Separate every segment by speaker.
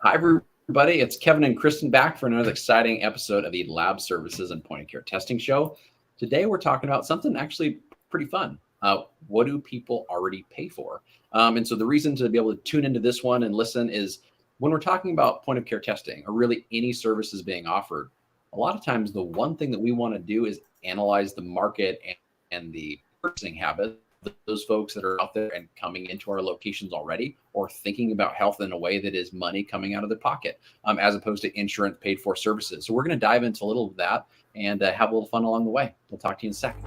Speaker 1: Hi, everybody. It's Kevin and Kristen back for another exciting episode of the Lab Services and Point of Care Testing Show. Today, we're talking about something actually pretty fun. What do people already pay for? And so the reason to be able to tune into this one and listen is when we're talking about point of care testing or really any services being offered, a lot of times the one thing that we want to do is analyze the market and the purchasing habits those folks that are out there and coming into our locations already or thinking about health in a way that is money coming out of their pocket as opposed to insurance paid for services. So we're going to dive into a little of that and have a little fun along the way. We'll talk to you in a second.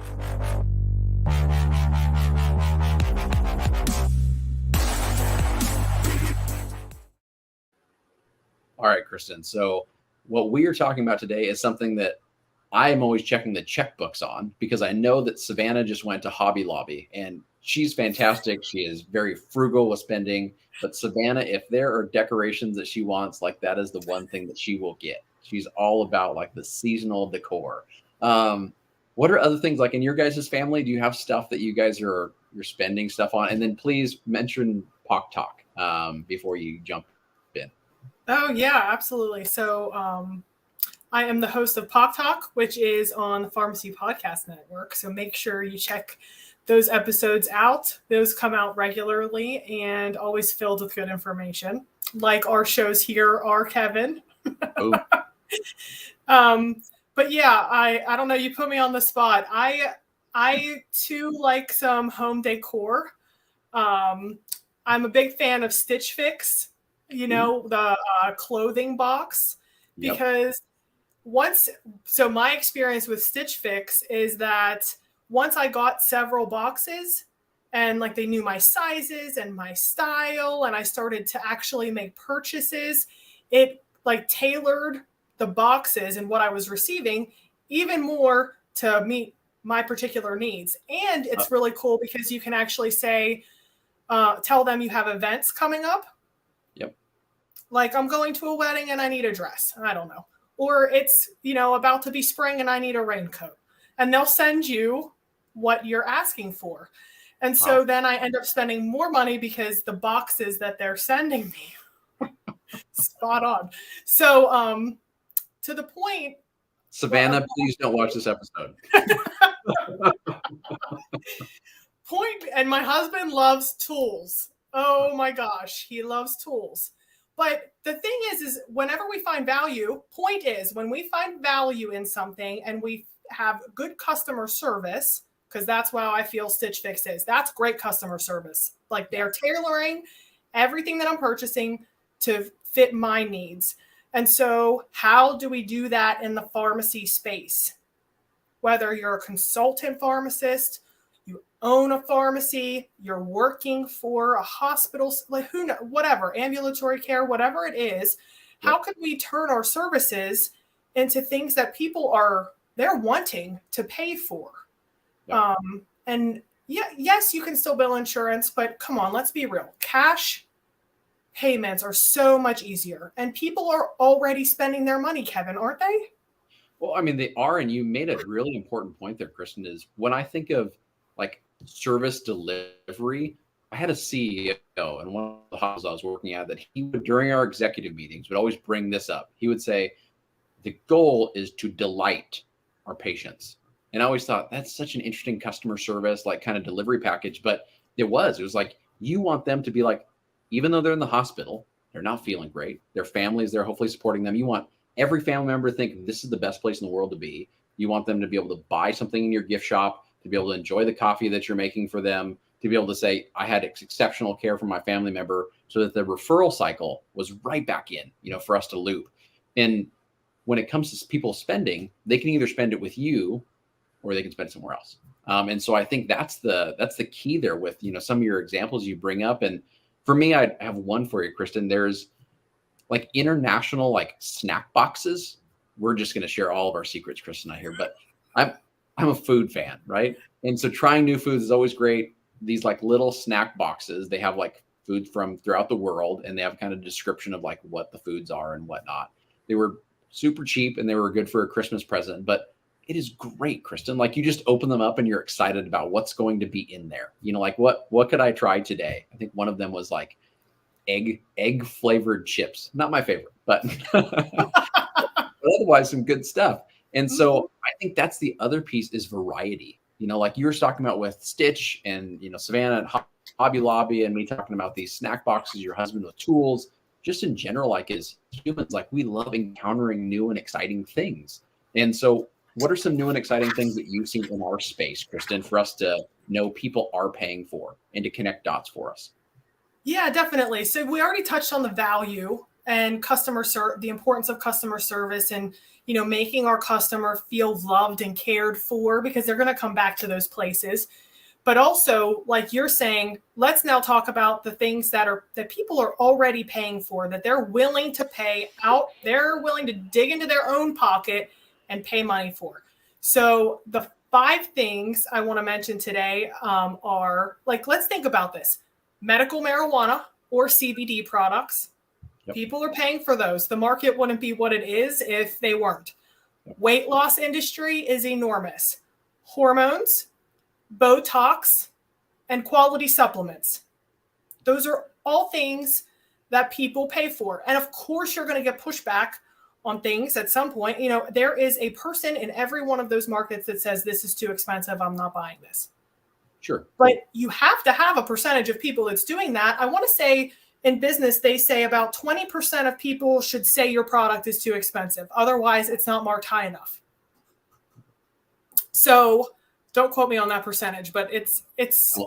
Speaker 1: All right, Kristen. So what we are talking about today is something that I am always checking the checkbooks on because I know that Savannah just went to Hobby Lobby and she's fantastic. She is very frugal with spending. But Savannah, if there are decorations that she wants, like that is the one thing that she will get. She's all about like the seasonal decor. What are other things like in your guys' family? Do you have stuff that you guys you're spending stuff on? And then please mention POC Talk before you jump in.
Speaker 2: Oh, yeah, absolutely. So I am the host of POCT Talk, which is on the Pharmacy Podcast Network. So make sure you check those episodes out. Those come out regularly and always filled with good information, like our shows here are, Kevin.
Speaker 1: Oh.
Speaker 2: But yeah, I don't know. You put me on the spot. I too like some home decor. I'm a big fan of Stitch Fix, the clothing box, because so my experience with Stitch Fix is that once I got several boxes and like they knew my sizes and my style and I started to actually make purchases, it like tailored the boxes and what I was receiving even more to meet my particular needs. And it's really cool because you can actually say, tell them you have events coming up.
Speaker 1: Yep.
Speaker 2: Like I'm going to a wedding and I need a dress. I don't know. Or it's, about to be spring and I need a raincoat. And they'll send you what you're asking for. And so then I end up spending more money because the boxes that they're sending me, spot on. So to the point.
Speaker 1: Savannah, please don't watch this episode.
Speaker 2: And my husband loves tools. Oh my gosh, he loves tools. But the thing is whenever we find value, when we find value in something and we have good customer service, because that's how I feel Stitch Fix is. That's great customer service. Like they're tailoring everything that I'm purchasing to fit my needs. And so how do we do that in the pharmacy space? Whether you're a consultant pharmacist, you own a pharmacy, you're working for a hospital, like who knows, whatever, ambulatory care, whatever it is, how can we turn our services into things that people they're wanting to pay for?
Speaker 1: Yep.
Speaker 2: And yes, you can still bill insurance, but come on, let's be real. Cash payments are so much easier and people are already spending their money, Kevin, aren't they?
Speaker 1: Well, I mean, they are. And you made a really important point there, Kristen, is when I think of like service delivery, I had a CEO in one of the hospitals I was working at that he would, during our executive meetings, would always bring this up. He would say, the goal is to delight our patients. And I always thought that's such an interesting customer service, like kind of delivery package. But it was like, you want them to be like, even though they're in the hospital, they're not feeling great. Their families, they're hopefully supporting them. You want every family member to think this is the best place in the world to be. You want them to be able to buy something in your gift shop, to be able to enjoy the coffee that you're making for them, to be able to say, I had exceptional care from my family member, so that the referral cycle was right back in, for us to loop. And when it comes to people spending, they can either spend it with you or they can spend it somewhere else. And so I think that's the key there with, some of your examples you bring up. And for me, I have one for you, Kristen. There's like international like snack boxes. We're just going to share all of our secrets, Kristen and I here, but I'm a food fan, right? And so trying new foods is always great. These like little snack boxes, they have like food from throughout the world and they have kind of description of like what the foods are and whatnot. They were super cheap and they were good for a Christmas present, but it is great, Kristen. Like you just open them up and you're excited about what's going to be in there. Like what could I try today? I think one of them was like egg flavored chips. Not my favorite, but, but otherwise some good stuff. And
Speaker 2: Mhm.
Speaker 1: so I think that's the other piece is variety. Like you were talking about with Stitch and Savannah and Hobby Lobby, and me talking about these snack boxes, your husband with tools. Just in general, like as humans, like we love encountering new and exciting things. And so, what are some new and exciting things that you've seen in our space, Kristen, for us to know people are paying for and to connect dots for us?
Speaker 2: Yeah, definitely. So we already touched on the value and the importance of customer service, and making our customer feel loved and cared for, because they're going to come back to those places. But also, like you're saying, let's now talk about the things that people are already paying for, that they're willing to pay out, they're willing to dig into their own pocket and pay money for. So the 5 things I want to mention today are, like, let's think about this: medical marijuana or CBD products.
Speaker 1: Yep.
Speaker 2: People are paying for those. The market wouldn't be what it is if they weren't.
Speaker 1: Yep.
Speaker 2: Weight loss industry is enormous. Hormones, Botox, and quality supplements. Those are all things that people pay for. And of course, you're going to get pushback on things at some point. There is a person in every one of those markets that says, this is too expensive, I'm not buying this.
Speaker 1: Sure.
Speaker 2: But you have to have a percentage of people that's doing that. I want to say in business, they say about 20% of people should say your product is too expensive. Otherwise, it's not marked high enough. So don't quote me on that percentage, but it's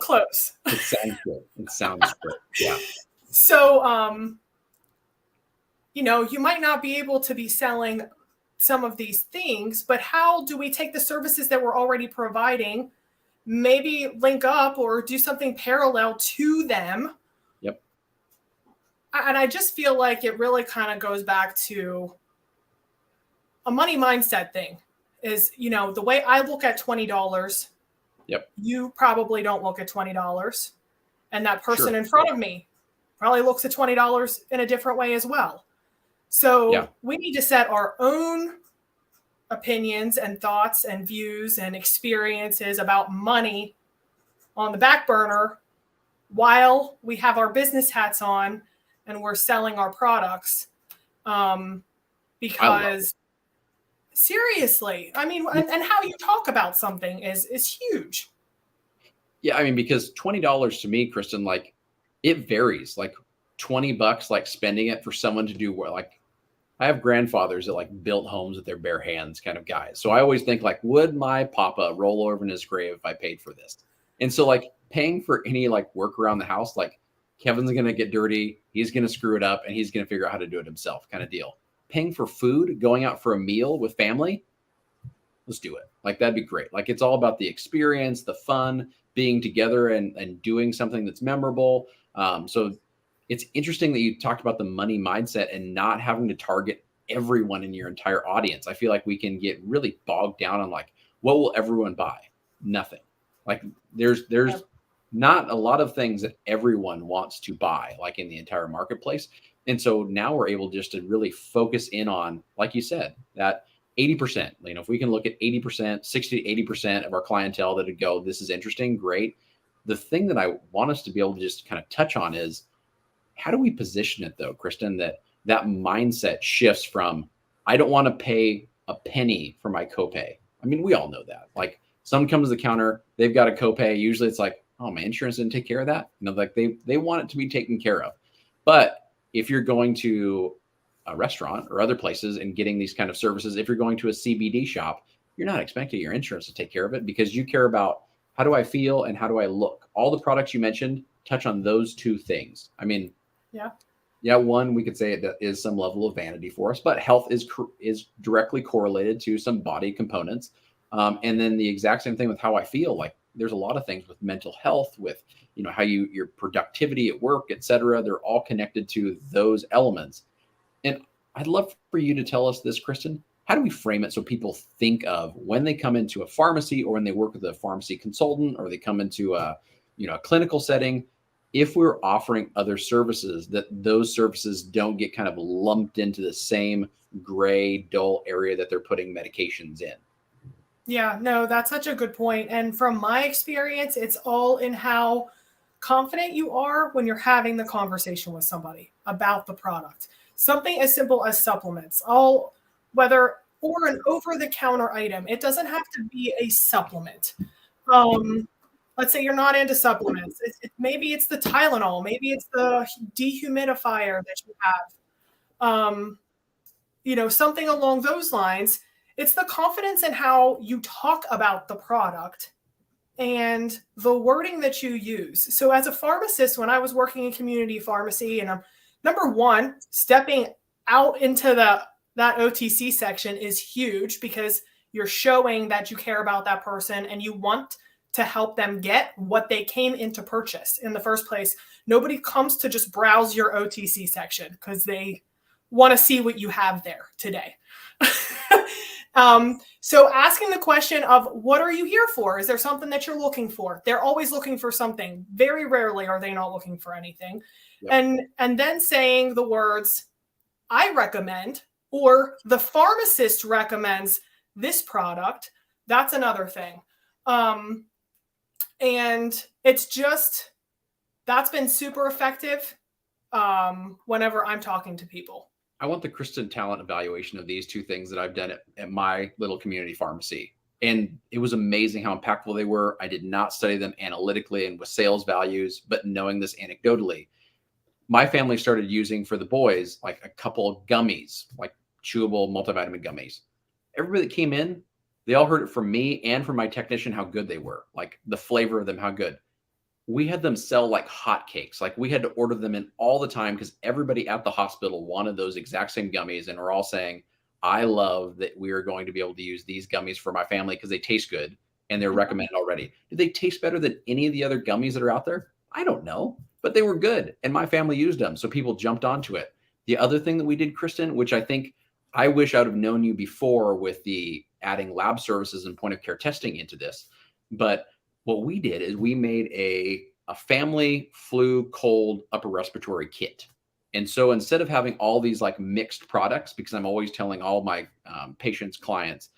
Speaker 2: close.
Speaker 1: It sounds good. It sounds good. Yeah.
Speaker 2: So, you might not be able to be selling some of these things, but how do we take the services that we're already providing, maybe link up or do something parallel to them?
Speaker 1: Yep.
Speaker 2: And I just feel like it really kind of goes back to a money mindset thing. Is, the way I look at $20,
Speaker 1: yep,
Speaker 2: you probably don't look at $20. And that person
Speaker 1: Sure.
Speaker 2: in front of me probably looks at $20 in a different way as well. So we need to set our own opinions and thoughts and views and experiences about money on the back burner while we have our business hats on and we're selling our products. Because seriously, I mean, and how you talk about something is huge.
Speaker 1: Yeah, I mean, because $20 to me, Kristen, like it varies. Like $20, like spending it for someone to do what, like I have grandfathers that like built homes with their bare hands kind of guys. So I always think like, would my papa roll over in his grave if I paid for this? And so like paying for any like work around the house, like Kevin's going to get dirty. He's going to screw it up and he's going to figure out how to do it himself kind of deal. Paying for food, going out for a meal with family, let's do it. Like that'd be great. Like it's all about the experience, the fun, being together and doing something that's memorable. So it's interesting that you talked about the money mindset and not having to target everyone in your entire audience. I feel like we can get really bogged down on like, what will everyone buy? Nothing. Like there's not a lot of things that everyone wants to buy, like in the entire marketplace. And so now we're able just to really focus in on, like you said, that 80%, if we can look at 80%, 60 to 80% of our clientele that would go, this is interesting, great. The thing that I want us to be able to just kind of touch on is, how do we position it though, Kristen, that mindset shifts from, I don't want to pay a penny for my copay. I mean, we all know that. Like someone comes to the counter, they've got a copay. Usually it's like, oh, my insurance didn't take care of that. Like they want it to be taken care of. But if you're going to a restaurant or other places and getting these kind of services, if you're going to a CBD shop, you're not expecting your insurance to take care of it because you care about how do I feel and how do I look. All the products you mentioned touch on those two things. I mean, one, we could say that is some level of vanity for us, but health is directly correlated to some body components. And then the exact same thing with how I feel. Like there's a lot of things with mental health, with how your productivity at work, et cetera. They're all connected to those elements. And I'd love for you to tell us this, Kristen. How do we frame it so people think of when they come into a pharmacy or when they work with a pharmacy consultant or they come into a clinical setting, if we're offering other services, that those services don't get kind of lumped into the same gray, dull area that they're putting medications in?
Speaker 2: Yeah, no, that's such a good point. And from my experience, it's all in how confident you are when you're having the conversation with somebody about the product. Something as simple as supplements, or an over-the-counter item. It doesn't have to be a supplement. Let's say you're not into supplements. Maybe it's the Tylenol. Maybe it's the dehumidifier that you have. Something along those lines. It's the confidence in how you talk about the product and the wording that you use. So as a pharmacist, when I was working in community pharmacy, and number one, stepping out into that OTC section is huge, because you're showing that you care about that person and you want to help them get what they came in to purchase in the first place. Nobody comes to just browse your OTC section because they want to see what you have there today. So asking the question of, what are you here for? Is there something that you're looking for? They're always looking for something. Very rarely are they not looking for anything. Yep. And then saying the words, I recommend, or the pharmacist recommends this product. That's another thing. And that's been super effective whenever I'm talking to people.
Speaker 1: I want the Kristen Tallent evaluation of these two things that I've done at my little community pharmacy. And it was amazing how impactful they were. I did not study them analytically and with sales values, but knowing this anecdotally, my family started using for the boys, like a couple of gummies, like chewable multivitamin gummies. Everybody that came in, they all heard it from me and from my technician, how good they were, like the flavor of them, how good. We had them sell like hotcakes. Like we had to order them in all the time because everybody at the hospital wanted those exact same gummies. And we're all saying, I love that we are going to be able to use these gummies for my family because they taste good and they're recommended already. Do they taste better than any of the other gummies that are out there? I don't know, but they were good and my family used them. So people jumped onto it. The other thing that we did, Kristen, which I wish I would have known you before with the adding lab services and point of care testing into this, but what we did is we made a family flu, cold, upper respiratory kit. And so instead of having all these like mixed products, because I'm always telling all my patients, clients,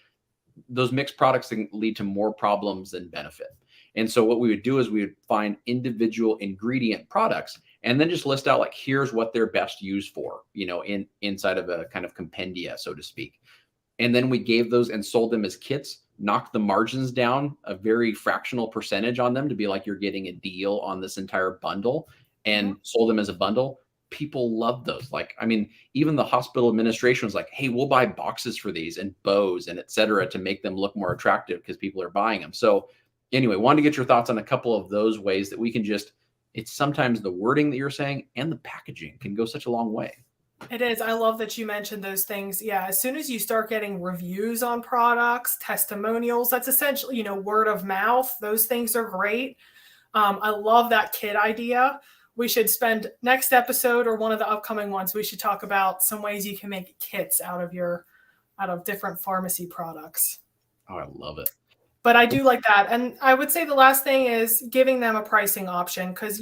Speaker 1: those mixed products can lead to more problems than benefit. And so what we would do is we would find individual ingredient products and then just list out like, here's what they're best used for, inside of a kind of compendia, so to speak. And then we gave those and sold them as kits, knocked the margins down a very fractional percentage on them to be like, you're getting a deal on this entire bundle, and sold them as a bundle. People loved those. Like, I mean, even the hospital administration was like, hey, we'll buy boxes for these and bows and et cetera to make them look more attractive because people are buying them. So anyway, wanted to get your thoughts on a couple of those ways that we can it's sometimes the wording that you're saying and the packaging can go such a long way.
Speaker 2: It is. I love that you mentioned those things. Yeah. As soon as you start getting reviews on products, testimonials, that's essentially, word of mouth. Those things are great. I love that kit idea. We should spend next episode or one of the upcoming ones, we should talk about some ways you can make kits out of different pharmacy products.
Speaker 1: Oh, I love it.
Speaker 2: But I do like that. And I would say the last thing is giving them a pricing option, because,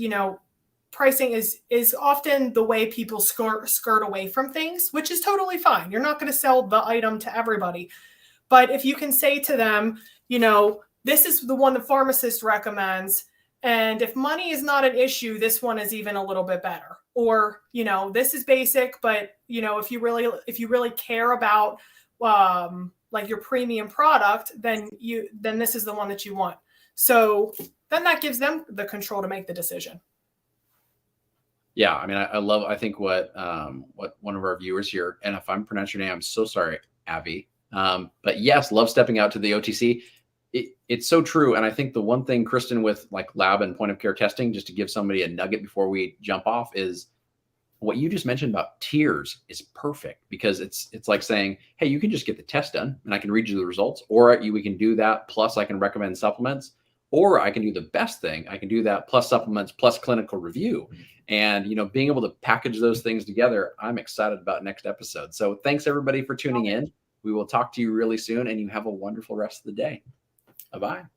Speaker 2: pricing is often the way people skirt away from things, which is totally fine. You're not going to sell the item to everybody. But if you can say to them, this is the one the pharmacist recommends, and if money is not an issue, this one is even a little bit better. Or, this is basic, but, if you really care about like your premium product, then this is the one that you want. So then that gives them the control to make the decision.
Speaker 1: Yeah, I mean, I think what one of our viewers here, and if I'm pronouncing your name, I'm so sorry, Avi. But yes, love stepping out to the OTC. It's so true. And I think the one thing, Kristen, with like lab and point of care testing, just to give somebody a nugget before we jump off, is what you just mentioned about tiers is perfect, because it's like saying, hey, you can just get the test done and I can read you the results, or we can do that. Plus I can recommend supplements, or I can do the best thing. I can do that plus supplements, plus clinical review. And, being able to package those things together, I'm excited about next episode. So thanks everybody for tuning in. We will talk to you really soon, and you have a wonderful rest of the day. Bye-bye.